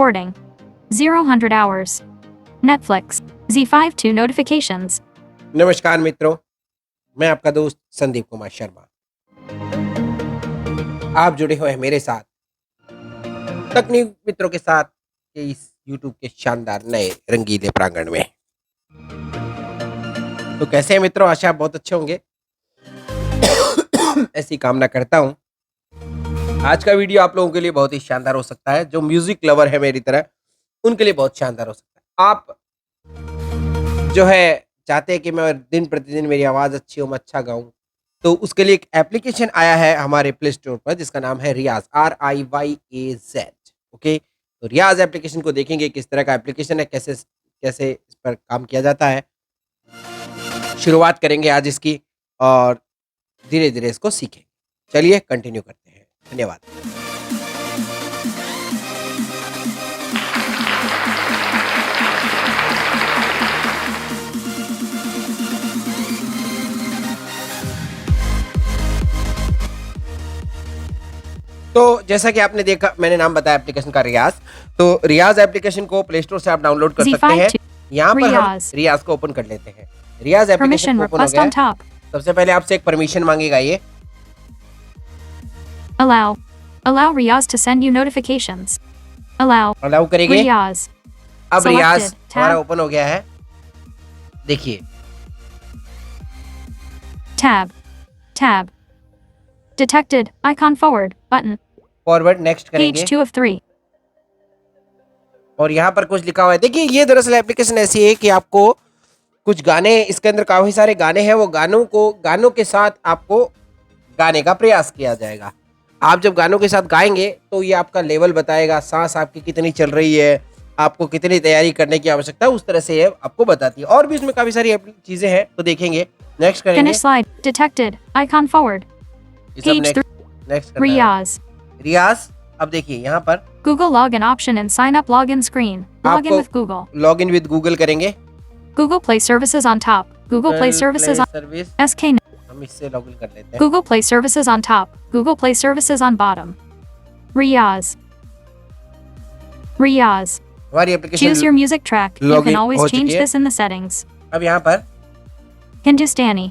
Recording. 0 hours. Netflix. Z5 2 notifications. नमस्कार मित्रों, मैं आपका दोस्त संदीप कुमार शर्मा। आप जुड़े हुए हैं मेरे साथ तकनीक मित्रों के साथ के इस YouTube के शानदार नए रंगीले प्रांगण में। तो कैसे हैं मित्रों? आशा आप बहुत अच्छे होंगे, ऐसी कामना करता हूं। आज का वीडियो आप लोगों के लिए बहुत ही शानदार हो सकता है। जो म्यूजिक लवर है मेरी तरह, उनके लिए बहुत शानदार हो सकता है। आप जो है चाहते हैं कि मैं दिन प्रतिदिन मेरी आवाज़ अच्छी हो, मैं अच्छा गाऊं, तो उसके लिए एक एप्लीकेशन आया है हमारे प्ले स्टोर पर जिसका नाम है रियाज, RIYAZ। ओके, तो रियाज एप्लीकेशन को देखेंगे किस तरह का एप्लीकेशन है, कैसे कैसे इस पर काम किया जाता है। शुरुआत करेंगे आज इसकी और धीरे धीरे इसको सीखें। चलिए कंटिन्यू करते हैं। धन्यवाद। तो जैसा कि आपने देखा, मैंने नाम बताया एप्लीकेशन का रियाज। तो रियाज एप्लीकेशन को प्ले स्टोर से आप डाउनलोड कर सकते हैं। यहाँ पर हम रियाज को ओपन कर लेते हैं। रियाज एप्लीकेशन ओपन हो गया। सबसे पहले आपसे एक परमिशन मांगेगा ये। Allow Riyaz to send you notifications. Allow करेंगे। Riyaz. अब रियाज Selected. हमारा ओपन हो गया है। देखिए, Tab. Detected. Icon forward. Button. Forward next करेंगे। Page 2 of 3. और यहाँ पर कुछ लिखा हुआ है। देखिए, ये दरअसल एप्लीकेशन ऐसी है कि आपको कुछ गाने, इसके अंदर काफी सारे गाने हैं, वो गानों के साथ आपको गाने का प्रयास किया जाएगा। आप जब गानों के साथ गाएंगे तो ये आपका लेवल बताएगा, सांस आपकी कितनी चल रही है, आपको कितनी तैयारी करने की आवश्यकता है, उस तरह से ये आपको बताती है। और भी इसमें काफी सारी चीजें हैं, तो देखेंगे। नेक्स्ट करेंगे। Finish slide. Detected. Icon forward. Page 3. Next रियाज। अब देखिए यहाँ पर Google login option and sign up login screen. Login with Google. Log in with Google करेंगे। Google Play services on top. Google Play services on service, SK. हम इससे log in कर लेते हैं। Google Play services on top. Google Play services on bottom. Riyaz. हमारी application Choose your music track. You login can always हो change चुकी है। this in the settings. अब यहाँ पर Hindustani.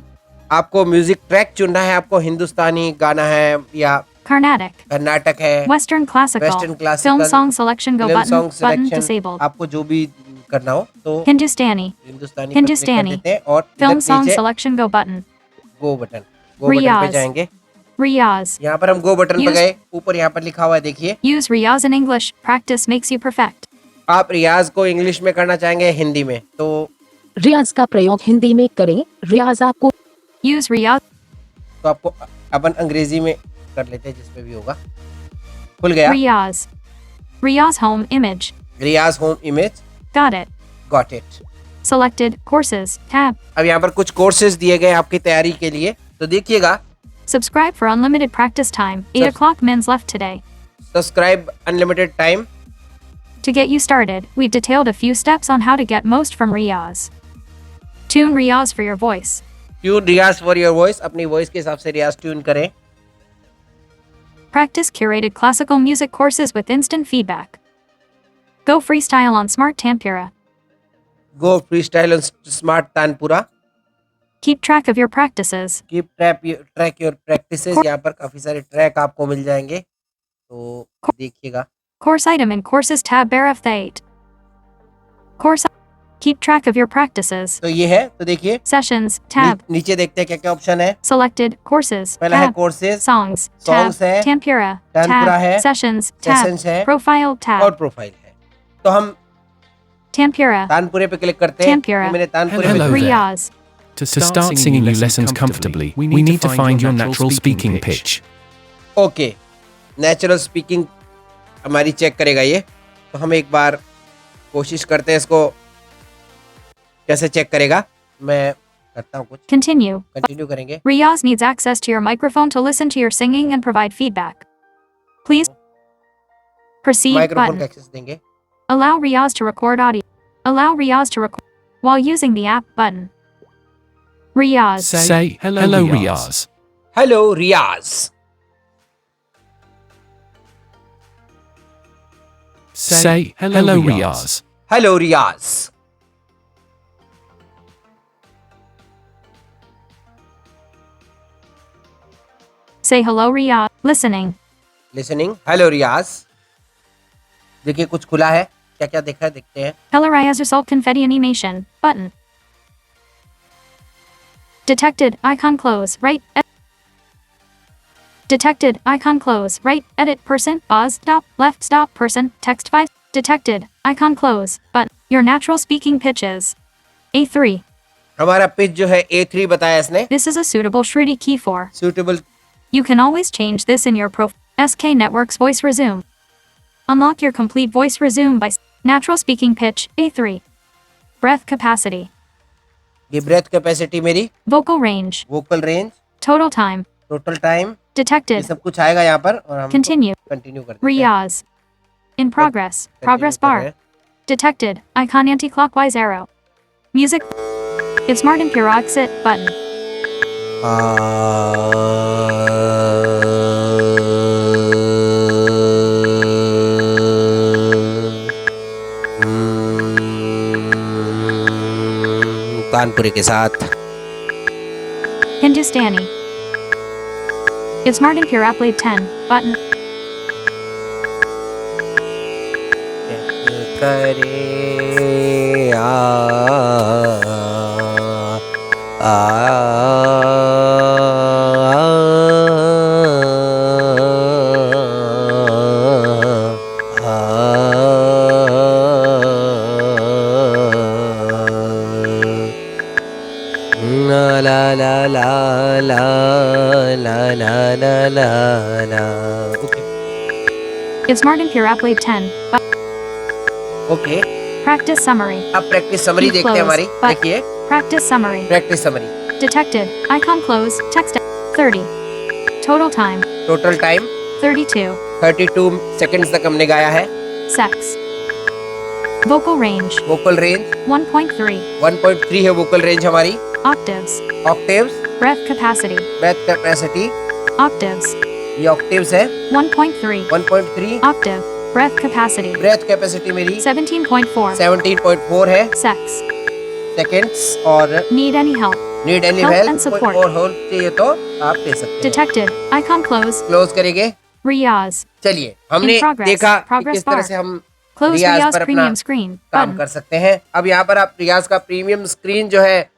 आपको म्यूजिक ट्रैक चुनना है। आपको हिंदुस्तानी गाना है या Carnatic. कर्नाटक है, Western classical. Western classical, Film song selection go film button. Song Button selection, disabled. आपको जो भी करना हो तो Hindustani. हिंदुस्तानी पर क्लिक कर देते हैं और Film इधर song नीचे selection go button. गो बटन पे Riyaz. जाएंगे। Riyaz. यहाँ पर हम गो बटन पे Use- गए। ऊपर यहाँ पर लिखा हुआ है, देखिए। Use Riyaz in English. Practice makes you perfect. आप रियाज को इंग्लिश में करना चाहेंगे, हिंदी में, तो रियाज का प्रयोग हिंदी में करें। रियाज आपको Use Riyaz. तो आपको अपन अंग्रेजी में कर लेते हैं, जिसपे भी होगा। खुल गया Riyaz home image. Riyaz home image. Got it. Got it. Selected courses tab. अब यहाँ पर कुछ कोर्सेज दिए गए आपकी तैयारी के लिए, तो देखिएगा। Subscribe for unlimited practice time. 8 o'clock mins left today. Subscribe unlimited time. To get you started, we've detailed a few steps on how to get most from Riyaz. Tune Riyaz for your voice. Tune Riyaz for your voice. अपनी voice के हिसाब से Riyaz tune करें। Practice curated classical music courses with instant feedback. Go freestyle on Smart Tampura. Go free style on smart tanpura. Keep track of your practices. Keep track your practices. यहाँ पर काफी सारे track आपको मिल जाएंगे, तो देखिएगा। Course item in courses tab bar F8. Course. Keep track of your practices. तो ये है, तो देखिए Sessions tab. नीचे देखते हैं क्या क्या ऑप्शन है। Selected courses पहला है tab. Courses, Songs Songs tab. है, Tampura Tampura है, tab. Sessions tab. Sessions है, Profile tab. और प्रोफाइल है। तो हम Tampura. तानपुरे पे क्लिक करते हैं। Tampura. तो मैंने तानपुरे पे Hello क्लिक किया। there. Riyaz. To start singing you lessons comfortably, we need to find your natural speaking pitch. Okay, natural speaking हमारी चेक करेगा ये। तो हम एक बार कोशिश करते हैं, इसको कैसे चेक करेगा। मैं करता हूँ कुछ। Continue. कंटिन्यू करेंगे। Riyaz needs access to your microphone to listen to your singing and provide feedback. Please proceed microphone का button. एक्सेस देंगे। Allow Riyaz to record audio. Allow Riyaz to record while using the app button. Riyaz. Say hello Riyaz. Hello Riyaz. Say, hello, Riyaz. Hello Riyaz. Say hello, Riyaz. Listening. Listening. Hello Riyaz. देखिए कुछ खुला है. क्या क्या देखा है देखते हैं. Hello, Riyaz. Result confetti animation. Button. Detected. Icon close. Right. Detected. Icon close. Right. Edit person. Pause. Stop. Left. Stop. Person. Text 5. Detected. Icon close. Button. Your natural speaking pitch is A3. हमारा pitch जो है A3 बताया इसने. This is a suitable Shruti key for. Suitable. You can always change this in your SK Networks voice resume. Unlock your complete voice resume by natural speaking pitch A3. Breath capacity. ये breath capacity मेरी. Vocal range. Vocal range. Total time. Total time. ये Detected. सब कुछ आएगा यहाँ पर और हम Continue. कंटिन्यू कर देते हैं. Riyaz. In progress. Continue Progress कर रहे bar. हैं. Detected. Icon anti-clockwise arrow. Music. It's Martin Pure exit button. Kanpuri के साथ. Hindustani. It's Martin Pure Applet 10 button. करे ला ला ला ला ला ला ला ला ला. It's Martin Pure Applet 10 okay. Practice summary. अब प्रैक्टिस समरी You देखते हैं close, हमारी. but- देखिए Practice summary. Practice summary. Detected. Icon close. Text 30. Total time total time 32. 32 seconds तक हमने गाया है. Sex. Vocal range vocal range 1.3. 1.3 है. वोकल रेंज हमारी. Octaves. Octaves. Breath capacity. Breath capacity. Octaves. ये ऑक्टेव्स है. 1.3. 1.3. Octave. Breath capacity. Breath capacity मेरी 17.4. 17.4 है. Sex. सेकंड्स. और Need any help? Need any Help help. and support. और help चाहिए तो आप दे सकते हैं. Detected. Icon close. क्लोज करेंगे. Riyaz. चलिए हमने In progress. देखा कि Progress किस तरह bar. से हम Close रियाज Riyaz पर अपना premium screen. काम Button. कर सकते हैं. अब यहाँ पर आप रियाज का प्रीमियम स्क्रीन जो है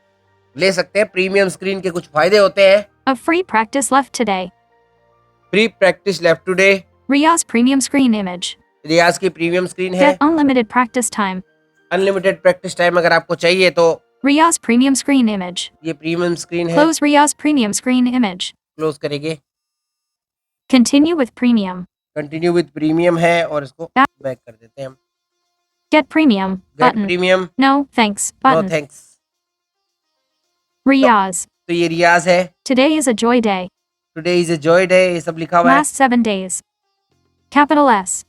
ले सकते हैं. प्रीमियम स्क्रीन के कुछ फायदे होते हैं. A free practice left today. Pre practice left today. Riyaz premium screen image. रियाज की प्रीमियम स्क्रीन है. Get unlimited practice time. Unlimited practice time अगर आपको चाहिए तो Riyaz premium screen image. ये प्रीमियम स्क्रीन है. Close Riyaz premium screen image. Close करेंगे. Continue with premium. Continue with premium है और इसको बैक कर देते हैं हम. Get premium. Get Button. Premium. No, thanks. No Button. Thanks. Riyaz. तो ये रियाज है. Today is a joy day. Today is a joy day. ये सब लिखा हुआ है. Last 7 days. Capital S.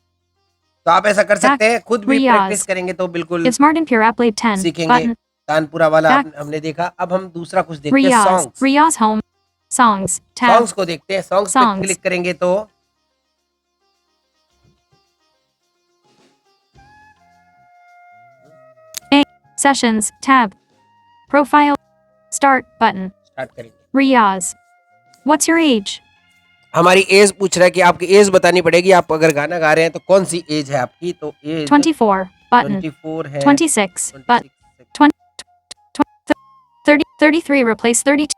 तो आप ऐसा कर सकते हैं. खुद भी रियाज. प्रैक्टिस करेंगे तो बिल्कुल It's Martin Pure Applet 10. सीखेंगे. Button. तानपुरा वाला Back. हमने देखा. अब हम दूसरा कुछ देखते हैं. Riyaz. Songs. Riyaz home. Songs. Tab. Songs को देखते हैं. सॉन्ग्स पे Songs. क्लिक करेंगे तो Sessions. Tab. Profile. Start button. Start करेंगे. Riyaz. What's your age? हमारी एज पूछ रहा है कि आपकी एज बतानी पड़ेगी. आप अगर गाना गा रहे हैं तो कौन सी एज है आपकी. तो एज 24. Button. 24 है. 26. But 30. 33. Replace 32.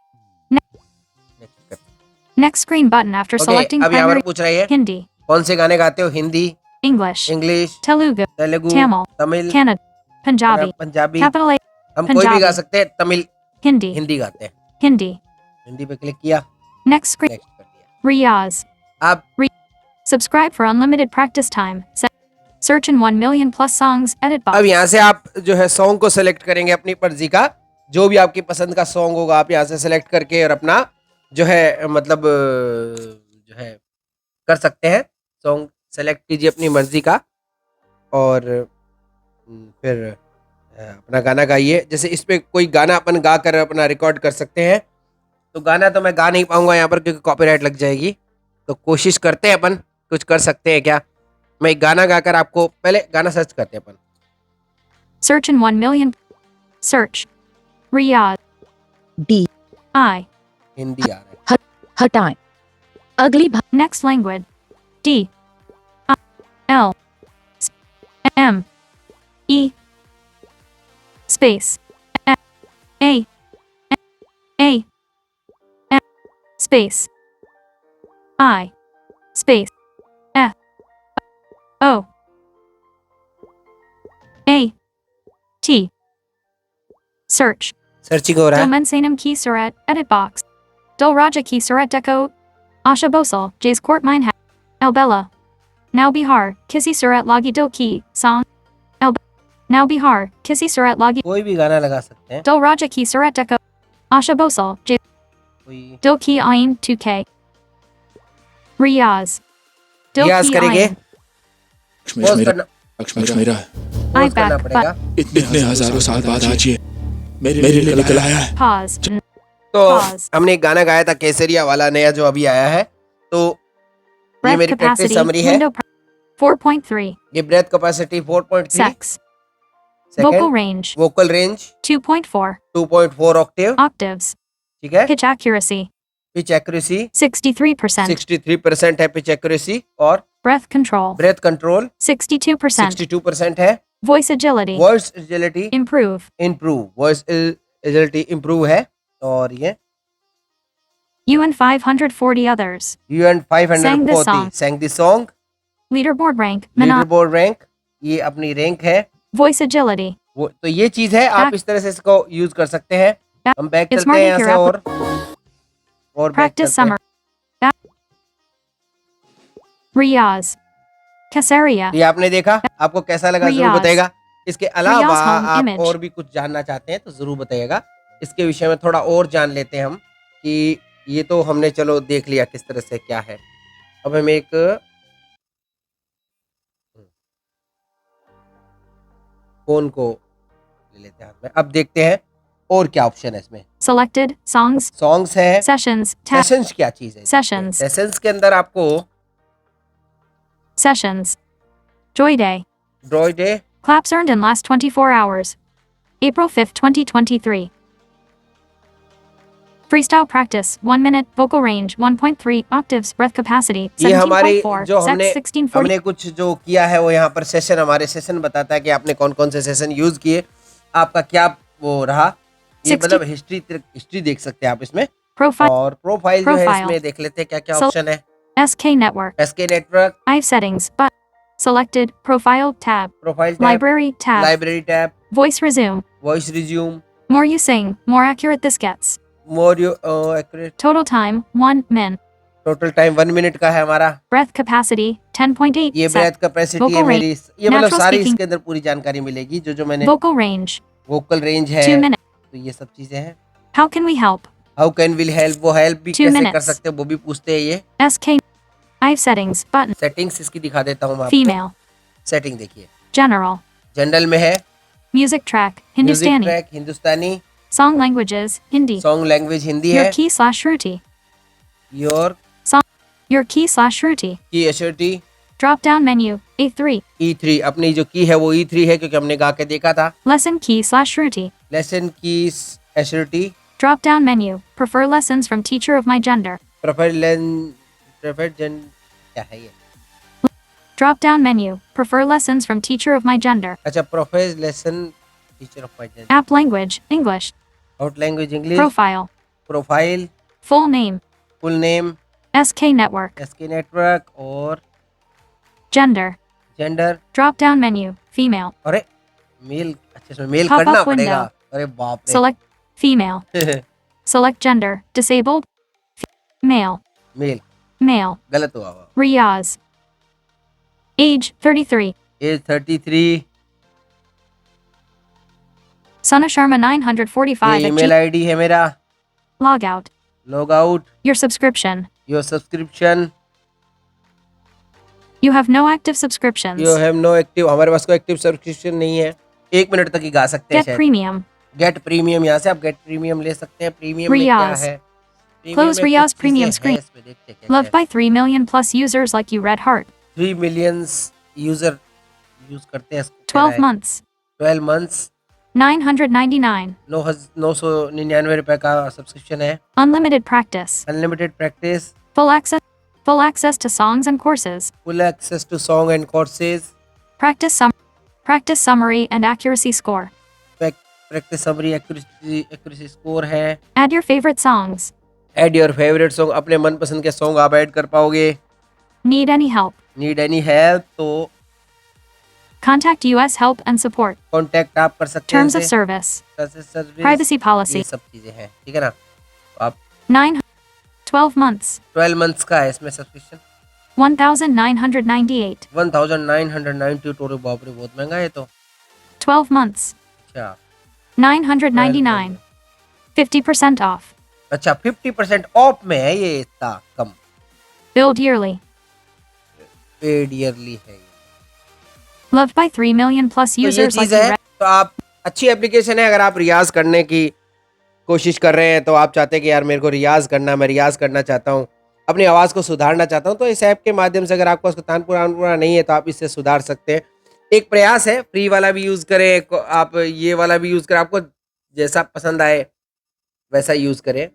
Next screen button after selecting अब यहाँ पर primary. पूछ रही है Hindi. कौन से गाने गाते हो. Hindi, English. English, Telugu. Telugu, Tamil. Tamil, Kannada. Punjabi. Punjabi. Capital A. हम कोई भी गा Punjabi. सकते हैं. तमिल, Hindi. हिंदी गाते हैं. Hindi. हिंदी पे क्लिक किया. Next screen. नेक्स्ट कर दिया. Riyaz. अब Subscribe for unlimited practice time. Search in 1 million plus songs. Edit box. अब यहाँ से आप जो है सॉन्ग को सेलेक्ट करेंगे अपनी मर्जी का. जो भी आपकी पसंद का सॉन्ग होगा आप यहाँ से सेलेक्ट करके और अपना जो है मतलब जो है कर सकते हैं. सॉन्ग सेलेक्ट कीजिए अपनी मर्जी का और फिर अपना गाना गाइए. जैसे इस पे कोई गाना अपन गा कर अपना रिकॉर्ड कर सकते हैं. तो गाना तो मैं गा नहीं पाऊंगा यहाँ पर क्योंकि कॉपीराइट लग जाएगी. तो कोशिश करते हैं अपन कुछ कर सकते हैं क्या. मैं एक गाना गाकर आपको, पहले गाना सर्च करते हैं अपन। Search in 1 million. Search. Riyaz. D I. Hindi आ रहा है। हटाएं। अगली Next language. D. I. L. M. E. Space. A. A. M. Space. I. Space. F. O. A. T. Search. Searching हो रहा है। Domen Sanam Key Surat, Edit Box. Dol Raja Key Surat Deco. Asha Bosal, Jay's Court Mine Hat. Albella. Now Bihar, Kissy Surat Lagi Do Key, Song. Now Bihar, Kissy Surat Lagi. कोई भी गाना लगा सकते हैं। Dol Raja Key Surat Deco. Asha Bosal, Jay. कोई Do Key Ain 2K. Riyaz. Do Riyaz Key करेंगे। Ain. Pause करना, मेरा I पॉज करना back, पड़ेगा। इतने हजारों साल बाद आज ये मेरे लिए निकल आया है। Pause. तो Pause. हमने एक गाना गाया था केसरिया वाला, नया जो अभी आया है। तो ये Breath मेरी प्रैक्टिस capacity. समरी है। Window. 4.3. ये breath capacity 4.3, Sex. Vocal second range. Vocal range 2.4. 2.4 octave, Octaves. ठीक है। Pitch accuracy. Pitch accuracy 63%. 63% है पिच एक्यूरेसी, और Breath control. Breath control 62%. 62% है। Voice agility. Voice agility Improve. Improve, voice agility improve है। और ये UN 540 others. UN Sang this 540 song. sang the song, Leaderboard rank. Leaderboard rank, ये अपनी rank है। Voice agility. वो तो ये चीज है, आप Back- इस तरह से इसको यूज कर सकते हैं। Back- हम बैक It's चलते हैं Marty यहाँ से, here. और back Practice चलते हैं। summer. Riyaz. Caesarea. ये आपने देखा, आपको कैसा लगा जरूर रियाज। बताइएगा। इसके अलावा रियाज home आप image. और भी कुछ जानना चाहते हैं तो जरूर बताइएगा। इसके विषय में थोड़ा और जान लेते हैं हम, कि ये तो हमने चलो देख लिया किस तरह से क्या है। अब हम एक फोन को ले लेते हैं हाथ में। अब देखते हैं और क्या ऑप्शन है इसमें। Selected. Songs. सॉन्ग्स है, Sessions. Tab. सेशंस क्या चीज है? Sessions. सेशंस के अंदर आपको Sessions. Joy Day. ड्रॉय day, Claps earned in last 24 hours. April 5th, 2023. Freestyle practice. 1 minute. Vocal range. 1.3 octaves. Breath capacity. ये हमारी 17.4. जो Sex हमने 1640. हमने कुछ जो किया है वो यहाँ पर सेशन, हमारे सेशन बताता है कि आपने कौन कौन से सेशन यूज किए, आपका क्या वो रहा। ये 60 मतलब हिस्ट्री देख सकते हैं आप इसमें। Profile. और प्रोफाइल जो है Profile. इसमें देख लेते हैं क्या क्या So- ऑप्शन है। SK Network. SK network, I have settings. But. Selected. Profile tab. Profile tab, Library tab. Library tab, Voice resume. Voice resume, More you sing, more accurate this gets. More you accurate, Total time 1 min. Total time 1 minute का है हमारा। Breath capacity 10.8 ये sec. Breath capacity है Vocal मेरी, ये मतलब Natural सारी speaking. इसके अंदर पूरी जानकारी मिलेगी जो मैंने। Vocal range वोकल रेंज है, 2 minutes. तो ये सब चीजें हैं। How can we help? How can will help, वो हेल्प भी 2 कैसे कर minutes. सकते हैं वो भी पूछते हैं ये। SK. I have settings button. Settings इसकी दिखा देता हूँ मैं आपको। Female. सेटिंग देखिए, General. जनरल में है Music track music Hindustani. Track Hindustani, Song languages Hindi. Song language Hindi Your है, key slash Shruti. Your Your key slash Shruti. की एशर्टी Drop down menu A3. E3, अपनी जो की है वो E3 है क्योंकि हमने गा के देखा था। Lesson key slash Shruti. Lesson की एशर्टी, Drop down menu. Prefer lessons from teacher of my gender. Preferred जन, क्या है ये? Drop down menu. Prefer lessons from teacher of my gender. अच्छा, profess lesson teacher of my gender, App language English. Out language English, Profile. Profile, Full name. Full name, SK Network. SK network, और Gender. Gender. Drop down menu. Female. अरे male, अच्छा इसमें mail Pop-up करना window. पड़ेगा। अरे बाप रे। Select female. Select gender. Disabled. Male. Male Male. गलत हुआ हुआ। Riyaz. Age 33. Age 33, Sana Sharma 945 ये at ईमेल आईडी है मेरा। Log out. Log out, Your subscription. Your subscription, You have no active subscriptions. You have no active, हमारे पास कोई active subscription नहीं है। 1 मिनट तक ही गा सकते हैं Get शायद। premium. गेट प्रीमियम, यहाँ से आप गेट प्रीमियम ले सकते हैं। प्रीमियम में क्या Riyaz. है? Premium Close में Riyaz कुछ premium चीजें screen. हैं, इसमें देखते हैं क्या Loved क्या है। by 3 million plus users like you, Red Heart. 3 millions user use करते हैं इसको, कह रहा 12 है। months. 12 मंथ्स, 999. 999 रुपए का सब्सक्रिप्शन है। Unlimited practice. Unlimited practice, Full access. Full access to songs and courses. Full access to song and courses, Practice summary and accuracy score. Practice summary, accuracy score है। Add your favorite songs. Add your favourite song, अपने मनपसंद के song आप add कर पाओगे। Need any help? Need any help तो Contact US Help and Support. Contact आप कर सकते हैं Terms of इनसे। service. Service, Privacy policy. ये सब चीजें हैं, ठीक है ना। तो आप 12 months. 12 मंथ्स का है इसमें सब्सक्रिप्शन, 1998. 1992। बाप रे, बहुत महंगा है तो। 12 months. अच्छा 999. 50% off. अच्छा 50% ऑफ में है ये, इतना कम। Billed yearly. पेड ईयरली है ये। Loved by 3 million plus तो ये users like चीज you. है। तो आप, अच्छी एप्लीकेशन है। अगर आप रियाज करने की कोशिश कर रहे हैं, तो आप चाहते हैं कि यार मेरे को रियाज करना, मैं रियाज करना चाहता हूँ, अपनी आवाज़ को सुधारना चाहता हूँ, तो इस ऐप के माध्यम से, अगर आपको उसका तानपुरा नहीं है, तो आप इससे सुधार सकते हैं। एक प्रयास है, फ्री वाला भी यूज़ करें, आप ये वाला भी यूज़ करें, आपको जैसा पसंद आए वैसा यूज़ करें,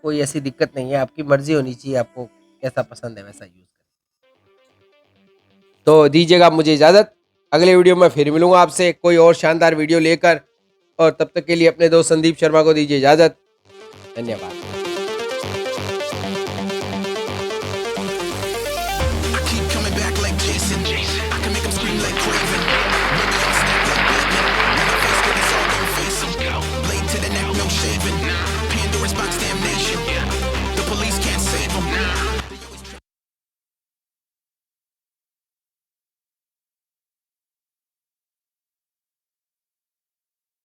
कोई ऐसी दिक्कत नहीं है। आपकी मर्जी होनी चाहिए, आपको कैसा पसंद है वैसा यूज़ करें। तो दीजिएगा मुझे इजाज़त, अगले वीडियो में फिर मिलूंगा आपसे कोई और शानदार वीडियो लेकर, और तब तक के लिए अपने दोस्त संदीप शर्मा को दीजिए इजाज़त। धन्यवाद।